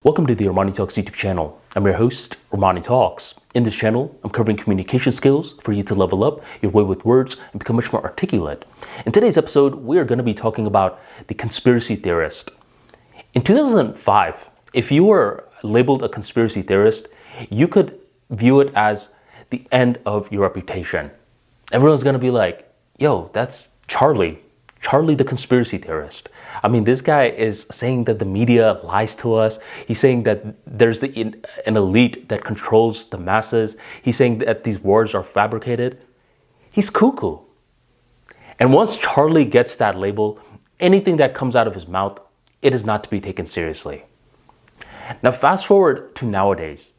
Welcome to the ArmaniTalks YouTube channel. I'm your host, ArmaniTalks. In this channel, I'm covering communication skills for you to level up your way with words and become much more articulate. In today's episode, we are going to be talking about the conspiracy theorist. In 2005, if you were labeled a conspiracy theorist, you could view it as the end of your reputation. Everyone's going to be like, yo, that's Charlie the conspiracy theorist. I mean, this guy is saying that the media lies to us. He's saying that there's an elite that controls the masses. He's saying that these wars are fabricated. He's cuckoo. And once Charlie gets that label, anything that comes out of his mouth, it is not to be taken seriously. Now, fast forward to nowadays.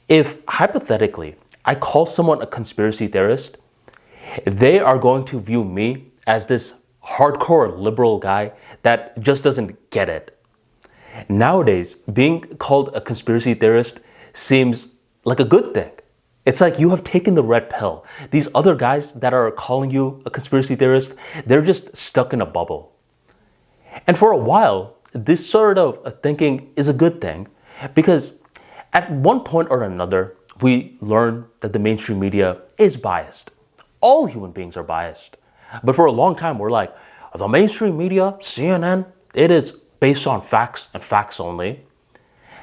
If hypothetically I call someone a conspiracy theorist, they are going to view me as this hardcore liberal guy that just doesn't get it. Nowadays, being called a conspiracy theorist seems like a good thing. It's like you have taken the red pill. These other guys that are calling you a conspiracy theorist, they're just stuck in a bubble. And for a while, this sort of thinking is a good thing because at one point or another, we learn that the mainstream media is biased. All human beings are biased. But for a long time, we're like, the mainstream media, CNN, it is based on facts and facts only.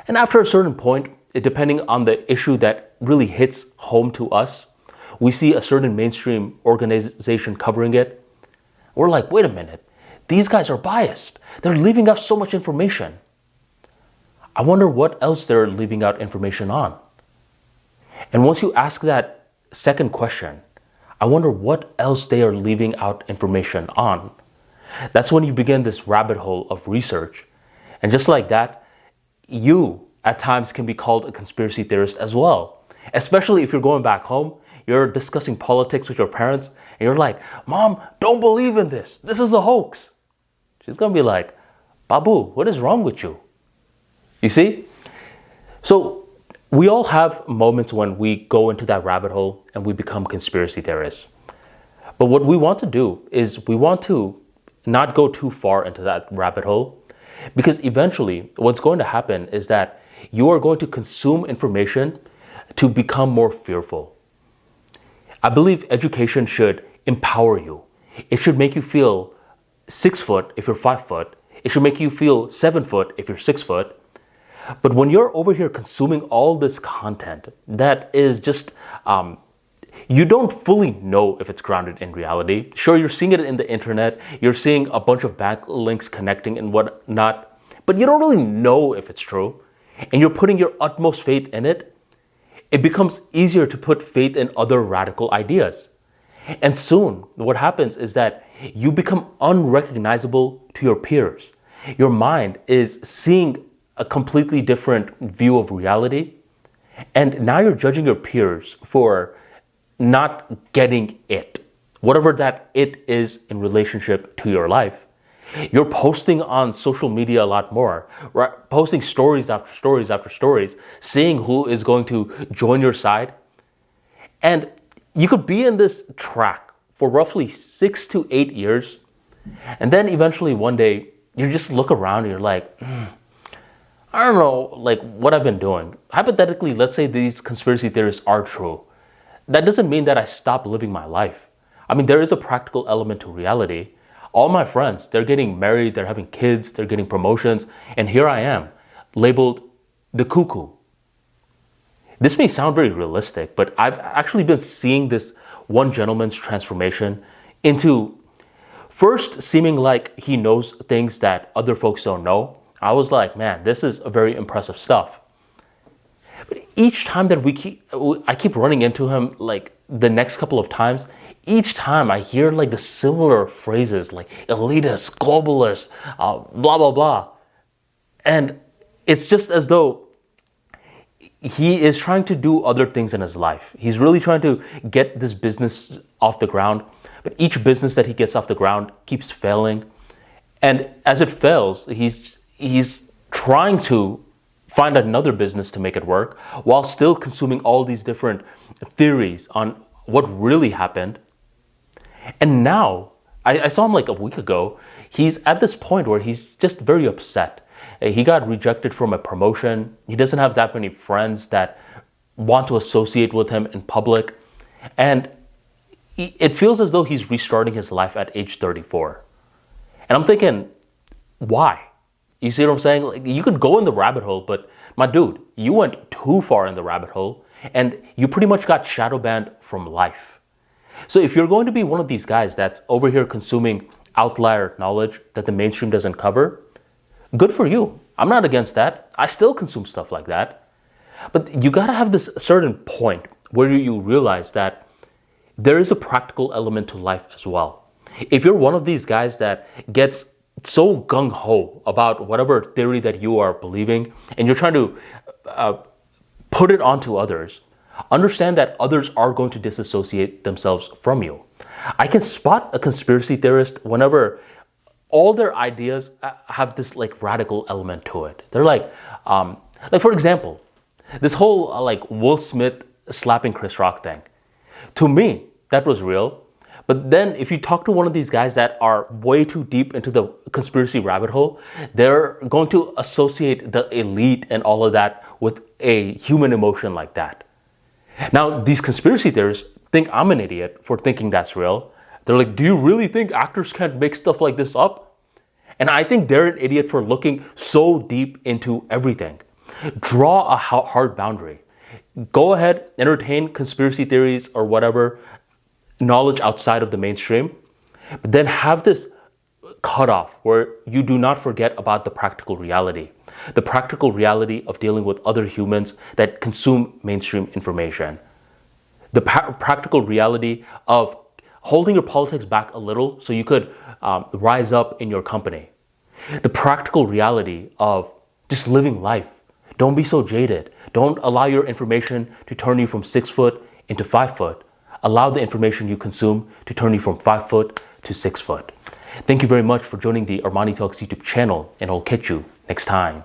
And after a certain point, depending on the issue that really hits home to us, we see a certain mainstream organization covering it. We're like, wait a minute, these guys are biased. They're leaving out so much information. I wonder what else they're leaving out information on. And once you ask that second question, I wonder what else they are leaving out information on. That's when you begin this rabbit hole of research. And just like that, you at times can be called a conspiracy theorist as well. Especially if you're going back home, you're discussing politics with your parents, and you're like, Mom, don't believe in this. This is a hoax. She's going to be like, Babu, what is wrong with you? You see? So we all have moments when we go into that rabbit hole and we become conspiracy theorists. But what we want to do is we want to not go too far into that rabbit hole, because eventually what's going to happen is that you are going to consume information to become more fearful. I believe education should empower you. It should make you feel 6 foot if you're 5 foot. It should make you feel 7 foot if you're 6 foot. But when you're over here consuming all this content that is just, you don't fully know if it's grounded in reality. Sure, you're seeing it in the internet, you're seeing a bunch of backlinks connecting and whatnot, but you don't really know if it's true, and you're putting your utmost faith in it, it becomes easier to put faith in other radical ideas. And soon, what happens is that you become unrecognizable to your peers. Your mind is seeing a completely different view of reality. And now you're judging your peers for not getting it, whatever that it is in relationship to your life. You're posting on social media a lot more, right? Posting stories after stories after stories, seeing who is going to join your side. And you could be in this track for roughly 6 to 8 years. And then eventually one day you just look around and you're like, I don't know, like what I've been doing. Hypothetically, let's say these conspiracy theories are true. That doesn't mean that I stop living my life. I mean, there is a practical element to reality. All my friends, they're getting married, they're having kids, they're getting promotions, and here I am, labeled the cuckoo. This may sound very realistic, but I've actually been seeing this one gentleman's transformation into first seeming like he knows things that other folks don't know. I was like, man, this is a very impressive stuff. But each time that I keep running into him, like the next couple of times, each time I hear like the similar phrases like elitist, globalist, blah, blah, blah. And it's just as though he is trying to do other things in his life. He's really trying to get this business off the ground. But each business that he gets off the ground keeps failing. And as it fails, he's trying to find another business to make it work while still consuming all these different theories on what really happened. And now, I saw him like a week ago, he's at this point where he's just very upset he got rejected from a promotion. He doesn't have that many friends that want to associate with him in public. And it feels as though he's restarting his life at age 34. And I'm thinking, why? You see what I'm saying? Like, you could go in the rabbit hole, but my dude, you went too far in the rabbit hole and you pretty much got shadow banned from life. So if you're going to be one of these guys that's over here consuming outlier knowledge that the mainstream doesn't cover, good for you. I'm not against that. I still consume stuff like that. But you gotta have this certain point where you realize that there is a practical element to life as well. If you're one of these guys that gets so gung-ho about whatever theory that you are believing and you're trying to put it onto others, understand that others are going to disassociate themselves from you. I can spot a conspiracy theorist whenever all their ideas have this like radical element to it. They're like for example, this whole like Will Smith slapping Chris Rock thing. To me, that was real. But then if you talk to one of these guys that are way too deep into the conspiracy rabbit hole, they're going to associate the elite and all of that with a human emotion like that. Now, these conspiracy theorists think I'm an idiot for thinking that's real. They're like, do you really think actors can't make stuff like this up? And I think they're an idiot for looking so deep into everything. Draw a hard boundary. Go ahead, entertain conspiracy theories or whatever knowledge outside of the mainstream, but then have this cutoff where you do not forget about the practical reality. The practical reality of dealing with other humans that consume mainstream information. The practical reality of holding your politics back a little so you could rise up in your company. The practical reality of just living life. Don't be so jaded. Don't allow your information to turn you from 6 foot into 5 foot. Allow the information you consume to turn you from 5 foot to 6 foot. Thank you very much for joining the ArmaniTalks YouTube channel, and I'll catch you next time.